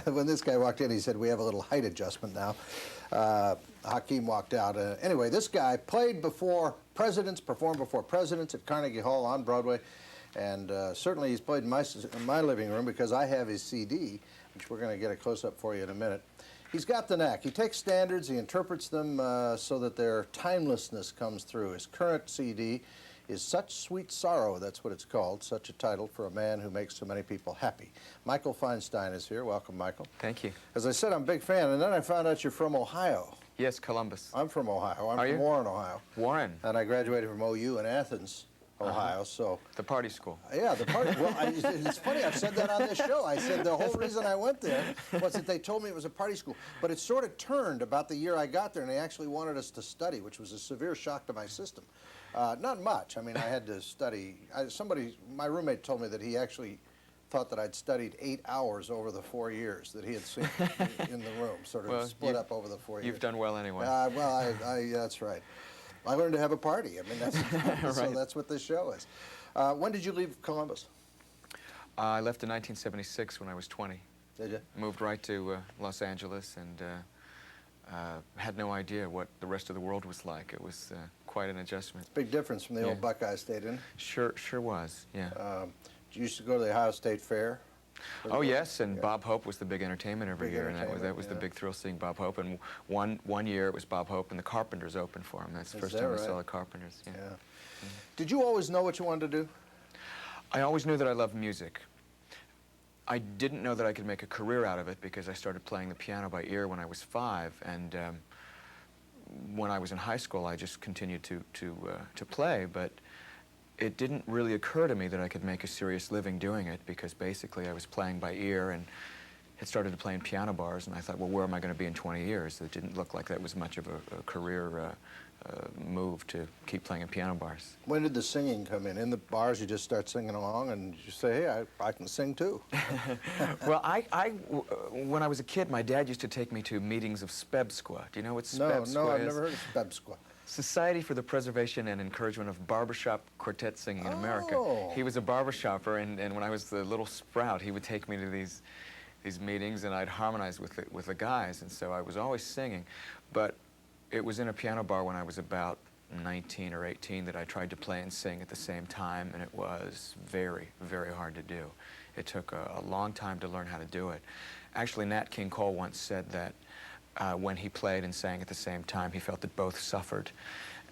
When this guy walked in, he said, "We have a little height adjustment now." Hakeem walked out. Anyway, this guy played before presidents, performed before presidents at Carnegie Hall on Broadway, and certainly he's played in my living room because I have his CD, which we're going to get a close-up for you in a minute. He's got the knack. He takes standards, he interprets them so that their timelessness comes through. His current CD is Such Sweet Sorrow, that's what it's called, such a title for a man who makes so many people happy. Michael Feinstein is here. Welcome, Michael. Thank you. As I said, I'm a big fan, and then I found out you're from Ohio. Yes, Columbus. I'm from Ohio. I'm Are from you? Warren, Ohio. Warren. And I graduated from OU in Athens, Ohio, so... The party school. Yeah, the party. Well, it's funny, I've said that on this show. I said the whole reason I went there was that they told me it was a party school. But it sort of turned about the year I got there, and they actually wanted us to study, which was a severe shock to my system. Not much. I mean, I had to study. My roommate told me that he actually thought that I'd studied 8 hours over the 4 years that he had seen in the room, sort of split up over the 4 years. You've done well anyway. Well, that's right. I learned to have a party. I mean, that's, right. So that's what this show is. When did you leave Columbus? I left in 1976 when I was 20. Did you? Moved right to Los Angeles and had no idea what the rest of the world was like. It was quite an adjustment. Big difference from the old Buckeye State, isn't it? Sure was, yeah. You used to go to the Ohio State Fair? Oh yes, and Bob Hope was the big entertainment every year, and that was the big thrill, seeing Bob Hope. And one year it was Bob Hope, and the Carpenters opened for him. That's the first time I saw the Carpenters. Yeah. Did you always know what you wanted to do? I always knew that I loved music. I didn't know that I could make a career out of it because I started playing the piano by ear when I was 5, and when I was in high school, I just continued to play, but it didn't really occur to me that I could make a serious living doing it because basically I was playing by ear and had started to play in piano bars, and I thought, well, where am I going to be in 20 years? It didn't look like that was much of a career move to keep playing in piano bars. When did the singing come in? In the bars, you just start singing along and you say, hey, I can sing too. Well, when I was a kid, my dad used to take me to meetings of SPEBSQUA. Do you know what SPEBSQUA is? No, I've never heard of SPEBSQUA. Society for the Preservation and Encouragement of Barbershop Quartet Singing in America. He was a barbershopper, and when I was the little sprout, he would take me to these meetings, and I'd harmonize with the guys, and so I was always singing. But it was in a piano bar when I was about 19 or 18 that I tried to play and sing at the same time, and it was very, very hard to do. It took a long time to learn how to do it. Actually, Nat King Cole once said that when he played and sang at the same time, he felt that both suffered.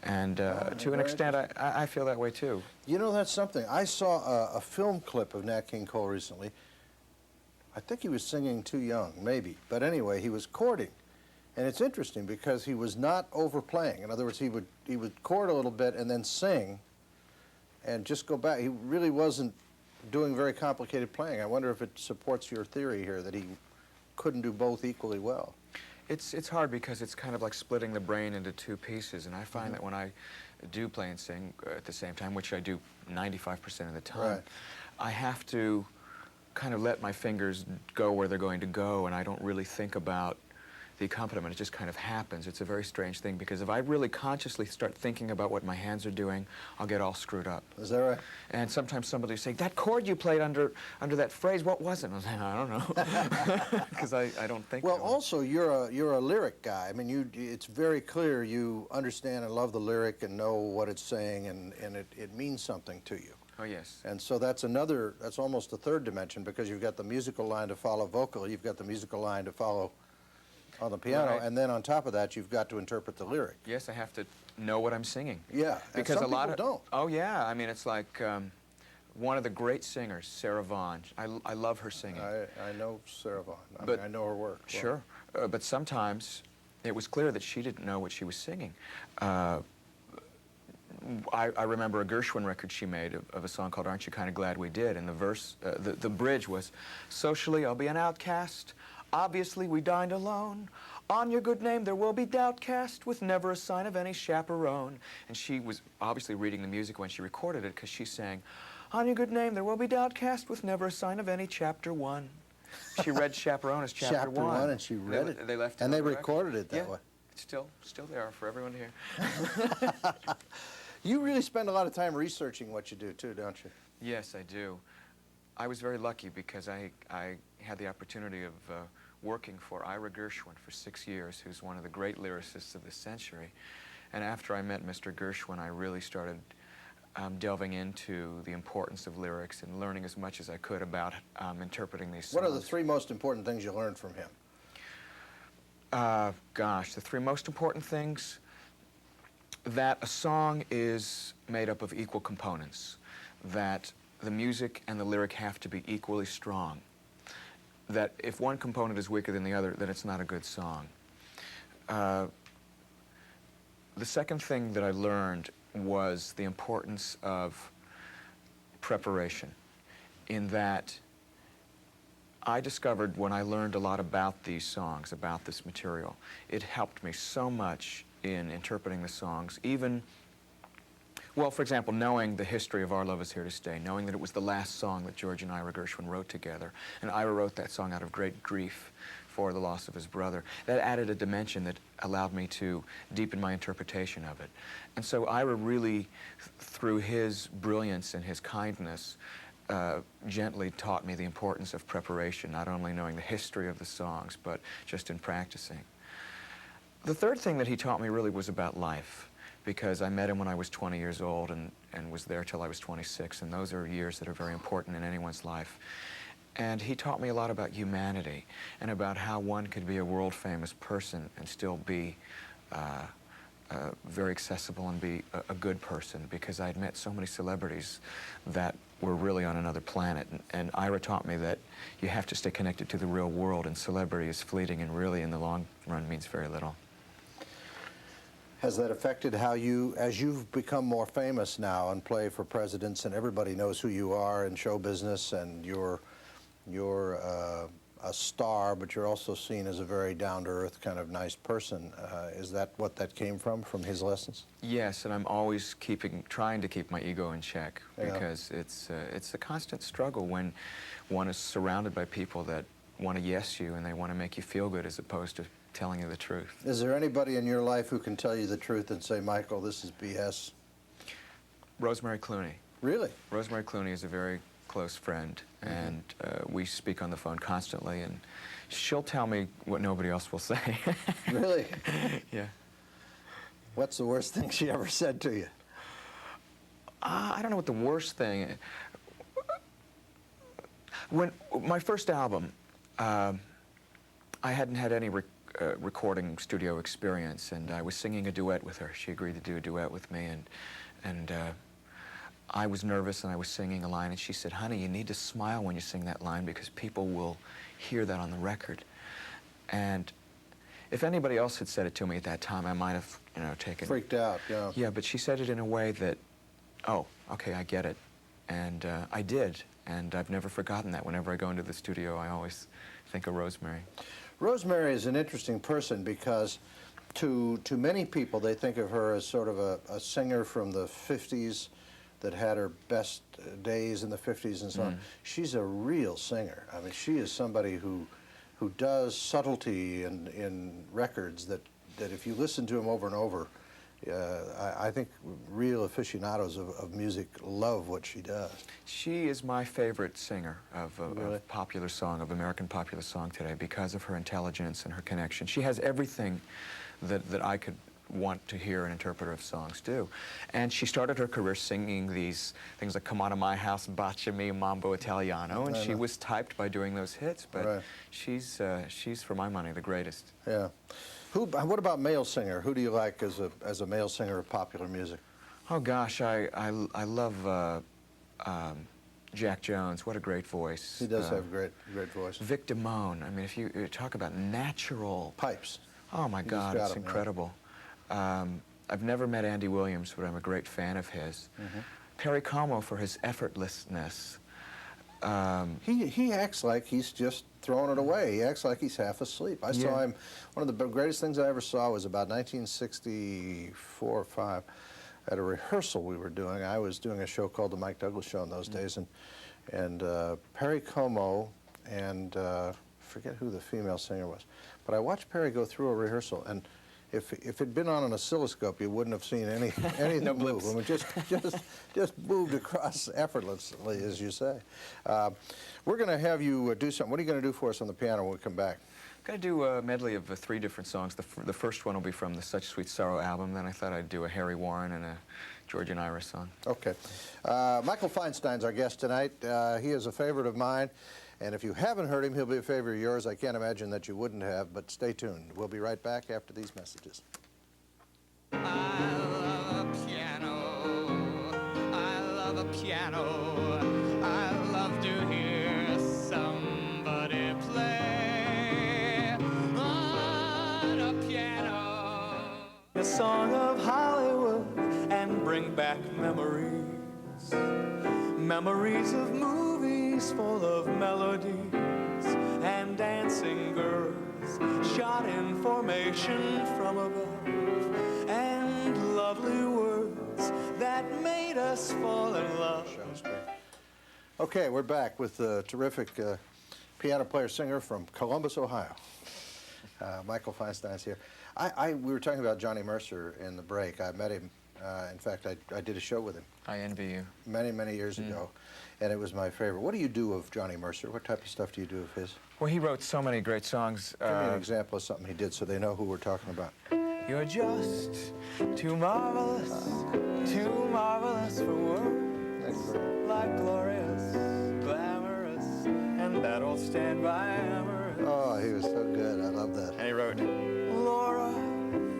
And to an extent, I feel that way too. You know, that's something. I saw a film clip of Nat King Cole recently. I think he was singing too young, maybe. But anyway, he was chording. And it's interesting because he was not overplaying. In other words, he would chord a little bit and then sing and just go back. He really wasn't doing very complicated playing. I wonder if it supports your theory here that he couldn't do both equally well. It's hard because it's kind of like splitting the brain into two pieces, and I find that when I do play and sing at the same time, which I do 95% of the time, I have to kind of let my fingers go where they're going to go, and I don't really think about the accompaniment. It just kind of happens. It's a very strange thing because if I really consciously start thinking about what my hands are doing, I'll get all screwed up. Is that right? And sometimes somebody will say, that chord you played under that phrase, what was it? I was like, I don't know, because I don't think. Well, also you're a lyric guy. I mean, it's very clear you understand and love the lyric and know what it's saying, and it means something to you. Oh, yes. And so that's almost a third dimension because you've got the musical line to follow vocally, you've got the musical line to follow on the piano, and then on top of that, you've got to interpret the lyric. Yes, I have to know what I'm singing. Yeah, because some people don't. Oh, yeah. I mean, it's like one of the great singers, Sarah Vaughan. I love her singing. I know Sarah Vaughan. I know her work. Sure. But sometimes it was clear that she didn't know what she was singing. I remember a Gershwin record she made of a song called Aren't You Kind of Glad We Did, and the verse, the bridge was, socially I'll be an outcast, obviously we dined alone, on your good name there will be doubt cast, with never a sign of any chaperone. And she was obviously reading the music when she recorded it, because she sang, on your good name there will be doubt cast, with never a sign of any chapter 1. She read chaperone as chapter 1. Chapter 1, and she read it. They left it and they on the recorded it that way. It's still there for everyone to hear. You really spend a lot of time researching what you do too, don't you? Yes, I do. I was very lucky because I had the opportunity of working for Ira Gershwin for 6 years, who's one of the great lyricists of this century. And after I met Mr. Gershwin, I really started delving into the importance of lyrics and learning as much as I could about interpreting these songs. What are the 3 most important things you learned from him? Gosh, the 3 most important things: that a song is made up of equal components, that the music and the lyric have to be equally strong, that if one component is weaker than the other, then it's not a good song. The second thing that I learned was the importance of preparation, in that I discovered when I learned a lot about these songs, about this material, it helped me so much in interpreting the songs, even, well, for example, knowing the history of Our Love Is Here to Stay, knowing that it was the last song that George and Ira Gershwin wrote together, and Ira wrote that song out of great grief for the loss of his brother. That added a dimension that allowed me to deepen my interpretation of it. And so Ira really, through his brilliance and his kindness, gently taught me the importance of preparation, not only knowing the history of the songs, but just in practicing. The third thing that he taught me really was about life, because I met him when I was 20 years old and was there till I was 26, and those are years that are very important in anyone's life. And he taught me a lot about humanity and about how one could be a world-famous person and still be very accessible and be a good person, because I'd met so many celebrities that were really on another planet. And Ira taught me that you have to stay connected to the real world, and celebrity is fleeting and really in the long run means very little. Has that affected how you, as you've become more famous now and play for presidents and everybody knows who you are in show business, and you're a star, but you're also seen as a very down-to-earth kind of nice person. Is that what that came from his lessons? Yes, and I'm always trying to keep my ego in check, because it's a constant struggle when one is surrounded by people that want to yes you and they want to make you feel good as opposed to telling you the truth. Is there anybody in your life who can tell you the truth and say, Michael, this is BS? Rosemary Clooney. Really? Rosemary Clooney is a very close friend, and we speak on the phone constantly, and she'll tell me what nobody else will say. Really? Yeah. What's the worst thing she ever said to you? I don't know what the worst thing. When my first album, I hadn't had any recording studio experience, and I was singing a duet with her. She agreed to do a duet with me, and I was nervous, and I was singing a line, and she said, honey, you need to smile when you sing that line because people will hear that on the record. And if anybody else had said it to me at that time, I might have, taken... Freaked out, yeah. Yeah, but she said it in a way that, oh, okay, I get it. And I did, and I've never forgotten that. Whenever I go into the studio, I always think of Rosemary. Rosemary is an interesting person because to many people, they think of her as sort of a singer from the 50s that had her best days in the 50s and so on. She's a real singer. I mean, she is somebody who does subtlety in records that if you listen to them over and over, I think real aficionados of music love what she does. She is my favorite singer of Really? popular song, of American popular song today, because of her intelligence and her connection. She has everything that I could want to hear an interpreter of songs do. And she started her career singing these things like Come Out of My House, Bacia Me, Mambo Italiano, and she was typed by doing those hits, but she's, for my money, the greatest. Yeah. What about male singer? Who do you like as a male singer of popular music? Oh gosh, I love Jack Jones. What a great voice. He does have a great voice. Vic Damone. I mean, if you talk about natural pipes. Oh my God, it's incredible. I've never met Andy Williams, but I'm a great fan of his. Perry Como for his effortlessness. He acts like he's just throwing it away. He acts like he's half asleep. I saw him, one of the greatest things I ever saw was about 1964 or 5 at a rehearsal we were doing. I was doing a show called The Mike Douglas Show in those days, and Perry Como and I forget who the female singer was, but I watched Perry go through a rehearsal, and if it'd been on an oscilloscope, you wouldn't have seen anything No move. blips. I mean, just moved across effortlessly, as you say. We're going to have you do something. What are you going to do for us on the piano when we come back? I'm going to do a medley of 3 different songs. The first one will be from the Such Sweet Sorrow album. Then I thought I'd do a Harry Warren and a George and Ira song. Okay. Michael Feinstein's our guest tonight. He is a favorite of mine, and if you haven't heard him, he'll be a favorite of yours. I can't imagine that you wouldn't have, but stay tuned. We'll be right back after these messages. I love a piano. I love a piano. I love to hear somebody play on a piano. A song of Hollywood and bring back memories. Memories of movies full of melodies and dancing girls shot in formation from above, and lovely words that made us fall in love. Okay, we're back with the terrific piano player-singer from Columbus, Ohio. Michael Feinstein's here. We were talking about Johnny Mercer in the break. I met him. In fact, I did a show with him. I envy you. Many, many years ago, and it was my favorite. What do you do of Johnny Mercer? What type of stuff do you do of his? Well, he wrote so many great songs. Give me an example of something he did so they know who we're talking about. You're just too marvelous for words, like glorious, glamorous, and that old standby amorous. Oh, he was so good. I love that. And he wrote, Laura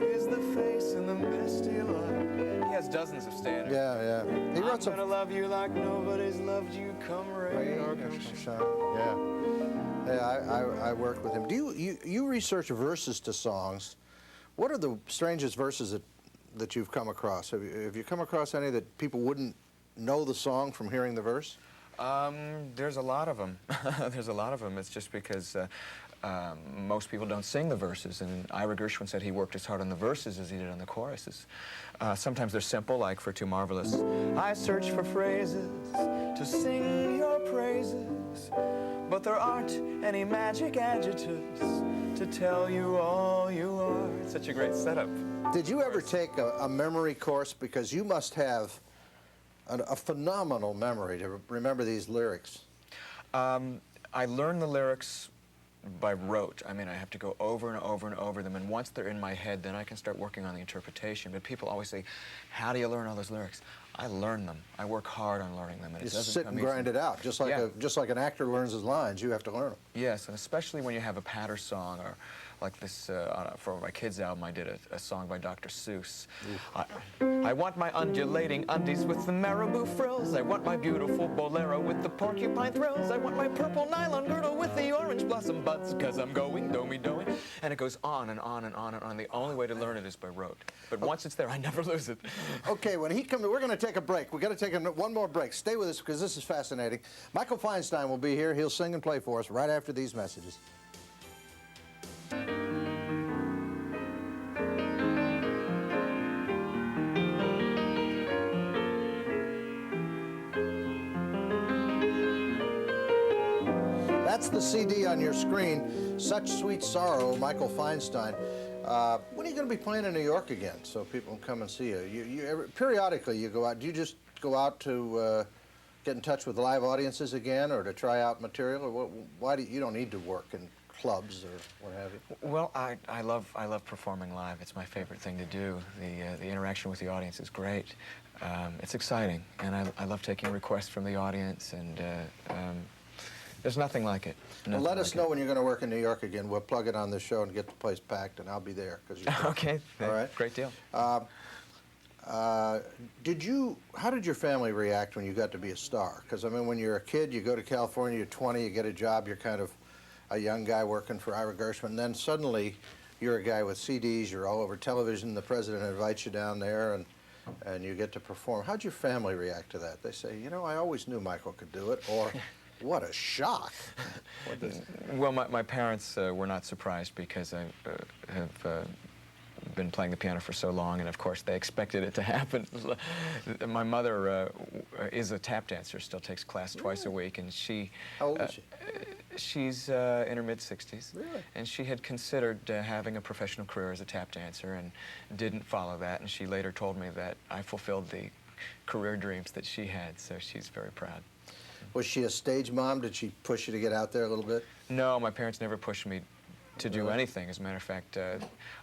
is the face in the misty light. he has dozens of standards. Yeah, yeah. He wrote I'm some. gonna love you like nobody's loved you, come rain or come shine. Yeah. Yeah, I worked with him. Do you research verses to songs? What are the strangest verses that you've come across? Have you come across any that people wouldn't know the song from hearing the verse? There's a lot of them. There's a lot of them. It's just because most people don't sing the verses, and Ira Gershwin said he worked as hard on the verses as he did on the choruses. Sometimes they're simple, like for Too Marvelous. I search for phrases to sing your praises, but there aren't any magic adjectives to tell you all you are. It's such a great setup. Did you ever take a memory course? Because you must have a phenomenal memory to remember these lyrics. I learn the lyrics by rote. I mean, I have to go over and over and over them, and once they're in my head, then I can start working on the interpretation. But people always say, how do you learn all those lyrics? I learn them. I work hard on learning them. And You sit and grind it out, just like an actor learns his lines. You have to learn them. Yes, and especially when you have a patter song, or like this, for my kids' album, I did a song by Dr. Seuss. I want my undulating undies with the marabou frills. I want my beautiful bolero with the porcupine thrills. I want my purple nylon girdle with the orange blossom buds, 'cause I'm going, do-me-doing. And it goes on and on and on and on. The only way to learn it is by rote. But once it's there, I never lose it. Okay, when he comes, we're going to take a break. We've got to take one more break. Stay with us because this is fascinating. Michael Feinstein will be here. He'll sing and play for us right after these messages. That's the CD on your screen, Such Sweet Sorrow, Michael Feinstein. When are you going to be playing in New York again so people can come and see you? Periodically you go out. Do you just go out to get in touch with live audiences again, or to try out material? Or why do you don't need to work in clubs or what have you? Well, I love performing live. It's my favorite thing to do. The interaction with the audience is great. It's exciting, and I love taking requests from the audience, and there's nothing like it. Well, let us know when you're going to work in New York again. We'll plug it on the show and get the place packed, and I'll be there. Okay. All right. Great deal. How did your family react when you got to be a star? Because, I mean, when you're a kid, you go to California, you're 20, you get a job, you're kind of a young guy working for Ira Gershwin, and then suddenly you're a guy with CDs, you're all over television, the president invites you down there, and you get to perform. How'd your family react to that? They say, you know, I always knew Michael could do it, or what a shock. Well, my parents were not surprised because I have been playing the piano for so long, and of course they expected it to happen. My mother is a tap dancer, still takes class twice a week, and she... How old is she? She's in her mid-60s. Really? And she had considered having a professional career as a tap dancer and didn't follow that. And she later told me that I fulfilled the career dreams that she had, so she's very proud. Was she a stage mom? Did she push you to get out there a little bit? No, my parents never pushed me to do Really? anything. As a matter of fact,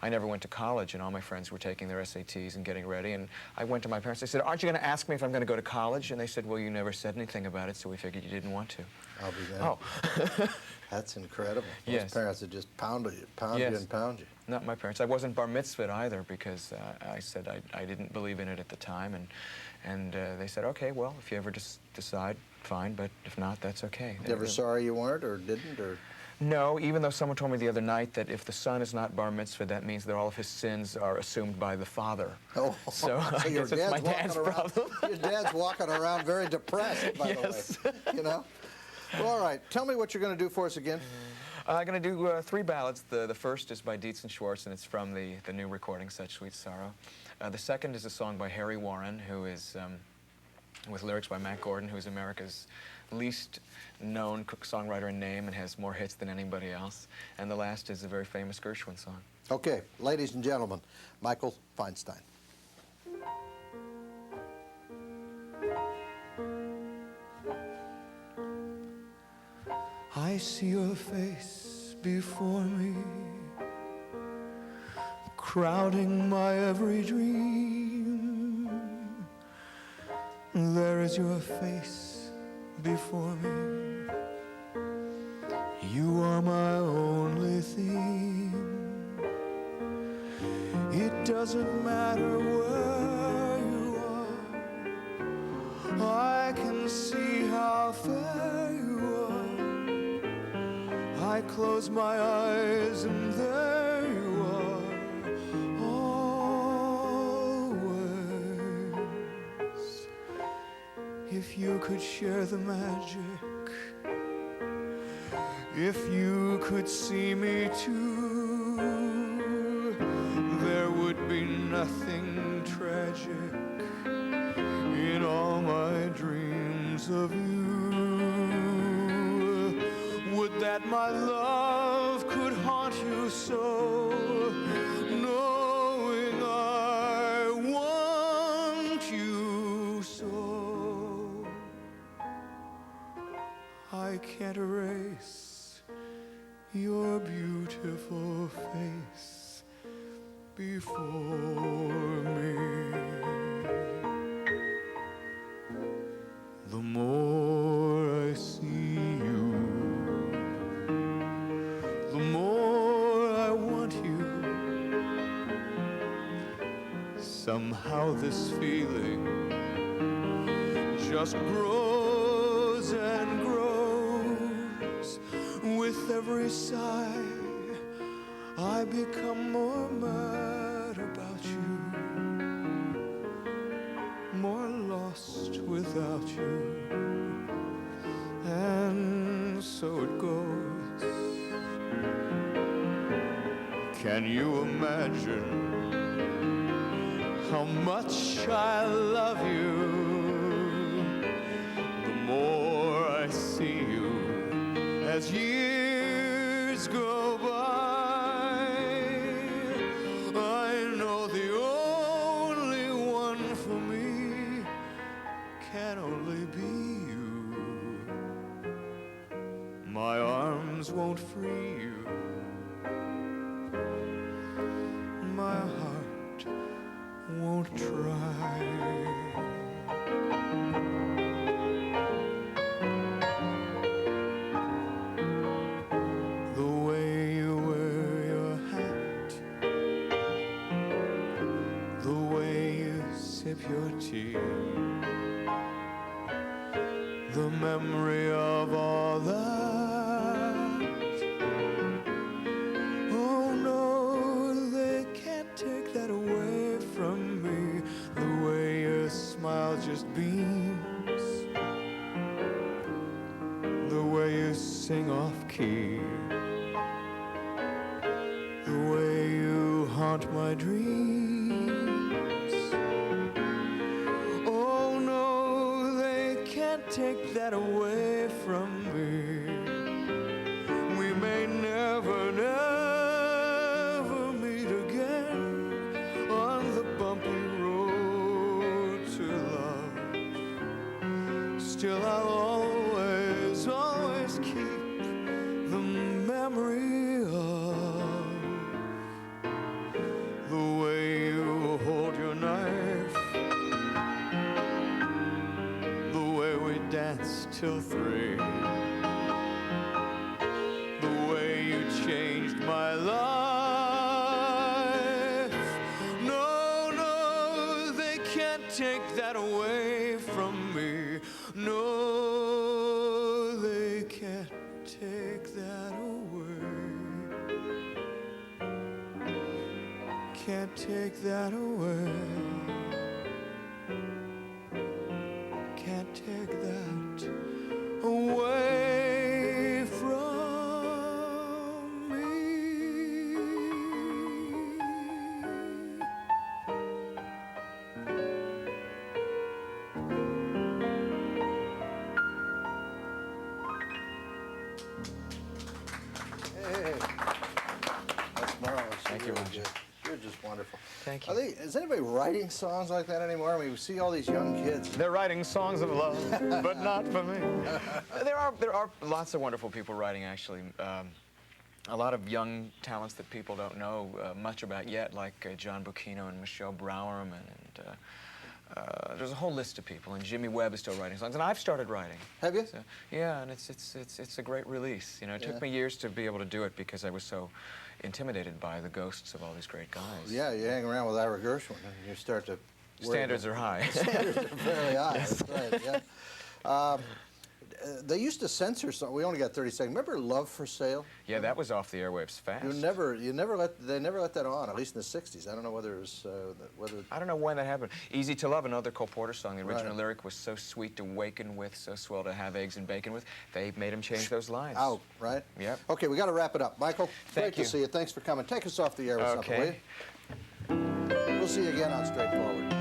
I never went to college, and all my friends were taking their SATs and getting ready. And I went to my parents. I said, "Aren't you going to ask me if I'm going to go to college?" And they said, "Well, you never said anything about it, so we figured you didn't want to." I'll be there. Oh. That's incredible. Most Yes. parents would just pound you Yes. and pound you. Not my parents. I wasn't bar mitzvahed either because I said I didn't believe in it at the time, and they said, "Okay, well, if you ever just decide, fine, but if not, that's okay." Never sorry you weren't or didn't or? No, even though someone told me the other night that if the son is not bar mitzvahed, that means that all of his sins are assumed by the father. Oh, So I your guess it's my dad's problem. Your dad's walking around very depressed, by Yes. the way. You know? Well, all right. Tell me what you're going to do for us again. I'm going to do 3 ballads. The first is by Dietz and Schwartz, and it's from the new recording, Such Sweet Sorrow. The second is a song by Harry Warren, who is with lyrics by Matt Gordon, who's America's least known songwriter in name and has more hits than anybody else. And the last is a very famous Gershwin song. Okay, ladies and gentlemen, Michael Feinstein. I see your face before me, crowding my every dream. There is your face before me. You are my only theme. It doesn't matter where you are, I can see how fair you are. I close my eyes and there you are, always. If you could share the magic, if you could see me too, there would be nothing tragic in all my dreams of you. Would that my love could haunt you so, knowing I want you so. I can't erase your beautiful face before me. The more I see you, the more I want you. Somehow this feeling just grows and grows. With every sigh, I become more mad about you, more lost without you. And so it goes. Can you imagine how much I love you? The more I see you as years go by, I know the only one for me can only be you. My arms won't free you. My heart won't try. The way you wear your hat, the way you sip your tea, the memory of all that. Oh no, they can't take that away from me. The way your smile just beams, the way you sing off key, the way you haunt my dreams. Oh no, they can't take that away from me. till 3. The way you changed my life. No, no, they can't take that away from me. No, they can't take that away. Can't take that away. Can't take that away from me. Hey, that's marvelous. Thank you, Really Roger. good. You're just wonderful. Thank you. Is anybody writing songs like that anymore? I mean, we see all these young kids. They're writing songs of love, but not for me. There are lots of wonderful people writing, actually. A lot of young talents that people don't know much about yet, like John Bucchino and Michelle Browerman, and there's a whole list of people. And Jimmy Webb is still writing songs, and I've started writing. Have you? So, yeah, and it's a great release. You know, it took me years to be able to do it because I was so intimidated by the ghosts of all these great guys. Yeah, you hang around with Ira Gershwin, and you start to. Standards are high. Standards are very high. Yes. That's right. Yeah. They used to censor something. We only got 30 seconds. Remember "Love for Sale"? Yeah, that was off the airwaves fast. They never let that on. At least in the '60s. I don't know whether it was whether. I don't know when that happened. "Easy to Love," another Cole Porter song. The original Right. lyric was "so sweet to waken with, so swell to have eggs and bacon with." They made him change those lines. Out, right? Yep. Okay, we got to wrap it up. Michael, great you. to see you. Thanks for coming. Take us off the air with something, will Okay. you? We'll see you again on Straightforward.